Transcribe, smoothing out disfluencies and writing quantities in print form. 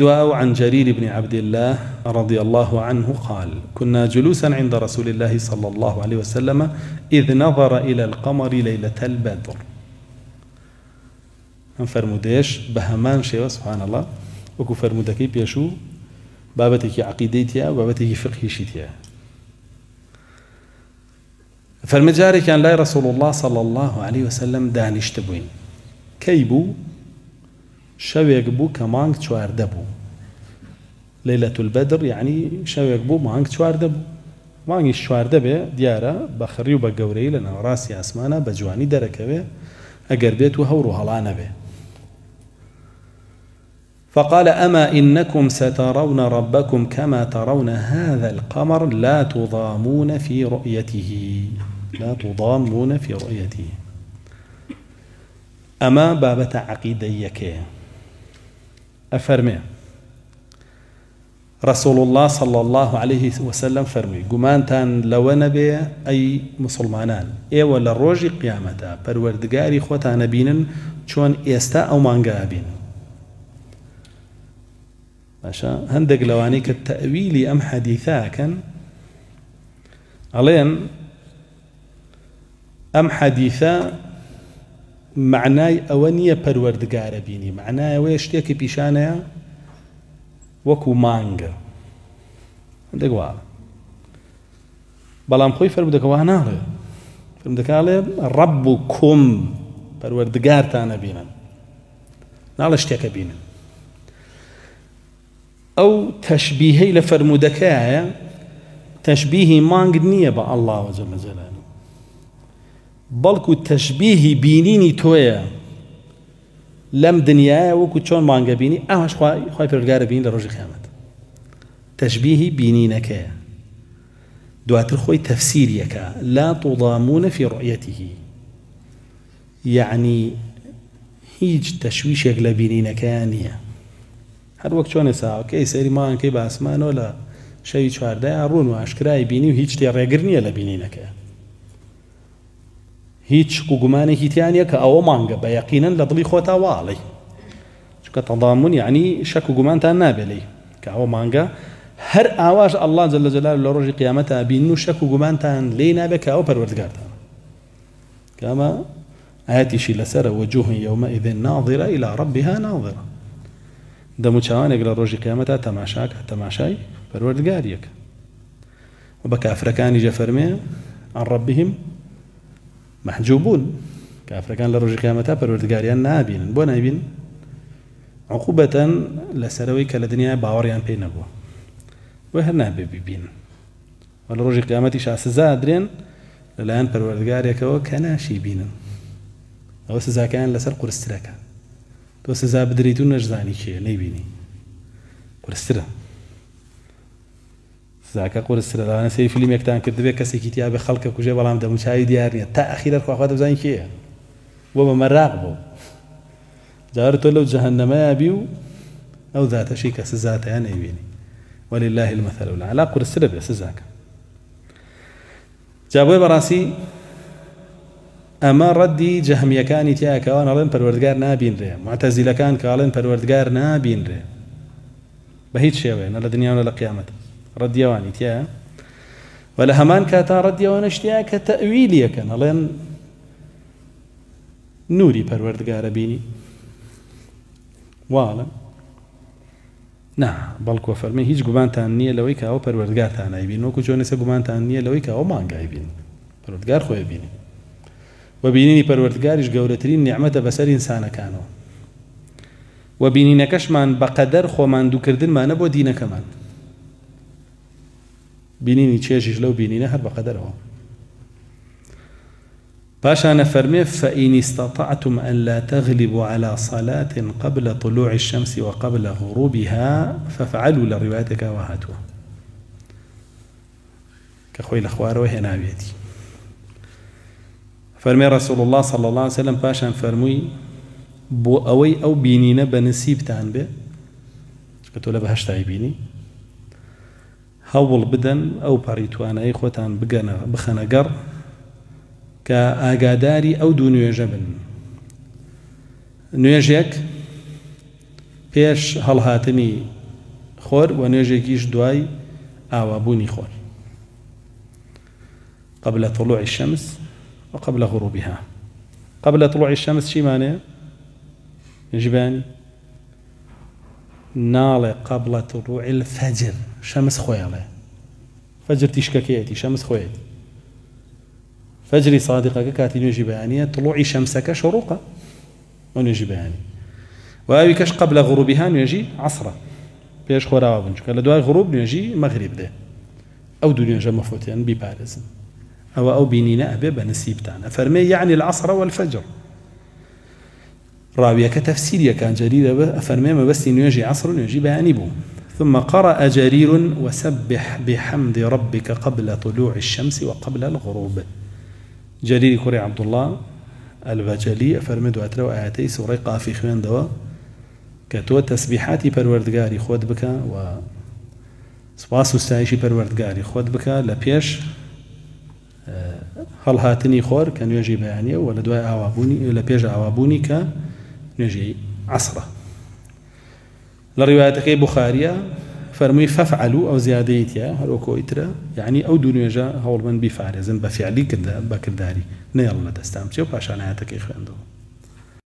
دعاء عن جرير بن عبد الله رضي الله عنه قال: كنا جلوسا عند رسول الله صلى الله عليه وسلم إذ نظر إلى القمر ليلة البدر. من فرموديش بهمان شيء سبحان الله وكو فرمودكي بيشو بابتك عقيدتها وبابتك فقهيشتها. فرمجاري كان لا رسول الله صلى الله عليه وسلم دانشت بوين كيبو شويك بو كمانك تشوار دبو ليلة البدر يعني شويك بو مانك تشوار دبو مانك تشوار دبي ديارة بخري وبقوري لنا راسي اسمانا بجواني دركبه اگر بيت وهورو هلانا به. فقال: أما إنكم سترون ربكم كما ترون هذا القمر لا تضامون في رؤيته لا تضامون في رؤيته. أما بابة عقيديك أفرمي رسول الله صلى الله عليه وسلم فرمي قمانتان لو نبي أي مسلمانان إيه ولا روجي قيامتا پروردگاري خوتان بينن چون إستا أو مانگا بين ماشا هندق لواني كالتأويل أم حديثا كان علين أم حديثا معناي أونية پروردگار بيني معناي ويشتيك بيشانيا وكو مانگا هندق وعلا بلام خوي فرمودك وانالي فرمودك علي ربكم پروردگار تانا بينا نالا اشتيك بينا أو تشبيهي لفرمودكايا تشبيهي مانگ نية با الله وجل جلاله بلكو تشبيهي بينيني تويا لم دنيا وكو چون مانگا بيني اوش خواهي پروردگار بيني لروج قيامت تشبيهي بينينكايا دواتر خوي تفسيريكا لا تضامون في رؤيته يعني هيج تشويشك لبينينكايا نية هر وقت شون ساعة كي سيري مان كي باسمان ولا شيء شوارده رون واشكراي بيني وهيج تي ريغرنيه لبينينك هيج كوغماني هيتيانيا كاو مانغا بيقينا لضلي خوتا والي شكا تضامن يعني شك غمان تان نابلي كاو مانغا هر اواج الله جل جلاله لروج قيامتها بينو شك غمان تان لينا بك او پروردگار كما آياتي شي لسر وجوه يومئذ ناظرة إلى ربها ناظرة دمو چاوانێک لە ڕۆژی قیامەتە تەماشاکە تەماشای پەروەردگاریەکە و بە کافرەکانی جەفەرمێ عن ربهم محجوبون کافرەکان لە ڕۆژی قیامەتە پەروەردگاریان نابینن بۆ نابین عقوبەتەن لەسەرەوەی کە لە دنیای باوەڕیان پێی نەبووە بۆ هەر نابێ بیبینن و لە ڕۆژی قیامەتیشا سزا ئەدرێن لەلایەن پەروەردگارێکەوە کە ناشی بینن ئەوە سزاکەیان لەسەر قورسترەکە تو سزا بدريت ونجزاني شيء نيبيني قرسترا سزاكا قرسترا أنا سير فيلم يكتان كذبه كسي كتيابه خلقك وجاب علام ده مشاهد ديارني تا أخيرا خواهد بزاني شيء وما مراقبه جارته لو جهنم يبيو أو ذات شيء كسزاته نيبيني ولله المثل الأعلى قرسترا بسزاكا جابوه براسي أما ردي جهمية كان تيا كوان علن پروردگار نابين ري معتزلة كان كالن پروردگار نابين ري بهيت شيء وين على الدنيا ولا القيامة ردي واني تيا ولا همان كاتا ردي وانشتيا كتأويلية كان علن نوري پروردگار بيني والا نعم بلكو فرمي هيج قبان تانية لويك أو پروردگار تانا يبين وكو جونسة قبان تانية لويك أو مانگا يبين پروردگار خو يبيني وبينيني پروردگارش گەورەترین نعمەتە بەسەر ئینسانەکانەوە وبینینەکەشمان بەقەدەر خۆمان دووکردنمانە بۆ دینەکەمان بینینی چێژیش لەو بینینە هەر بەقەدەرەوە پاشانە فەرمێ فإن استطعتم أن لا تغلبوا على صلاة قبل طلوع الشمس وقبل غروبها فافعلوا لروايتك وهاتوا كخوي الأخوار هنا بيتي فرمي رسول الله صلى الله عليه وسلم باشان فرموي بو اوي او بينينا بنسيب تان به كتو لبهش تايبيني هول بدن او باريتوانا اي خوتان بغنا بخنقر كاغاداري او دو نيوجبن نيوجيك پێش هەڵهاتنی خۆر و نوێژێکیش دوای ئاوابوونی خۆر قبل طلوع الشمس وقبل غروبها. قبل طلوع الشمس شي معناه يجباني نال قبل طلوع الفجر شمس خويله فجر تشككيتي شمس خويتي فجري صادقة كاتي نجي بيانية طلوع شمسك شروقة ونجي بياني وأبيكش قبل غروبها نجي عصرة بيش خورا وابنش قال دواء غروب نجي مغرب ده أو دنيا جمع فوتين ببارز أو بينينا أبي بنسيب تانا فرمي يعني العصر والفجر راوية كتفسيرية كان جرير فرمي ما بس نجي عصر نجي بياني بو. ثم قرأ جرير وسبح بحمد ربك قبل طلوع الشمس وقبل الغروب. جرير كوري عبد الله البجلي فرمد واترو آياتي سورة قافي خوان دوا كتو تسبيحاتي پروردگاري خود بك و سپاس وستایشی پروردگاري خود بك لپیش هل هاتني خور كان يجي بيانيه ولا دواء عوابوني لپیش عوابوني كان يجي عصره. لروايتك بخارية فرمي فافعلوا أو زياديتها هل وكويترا يعني أو دنيا هول من بفعل زين بفعلي كده بكرداري نيل ما تستعمل شو باش أنا هاتك إخوان دو.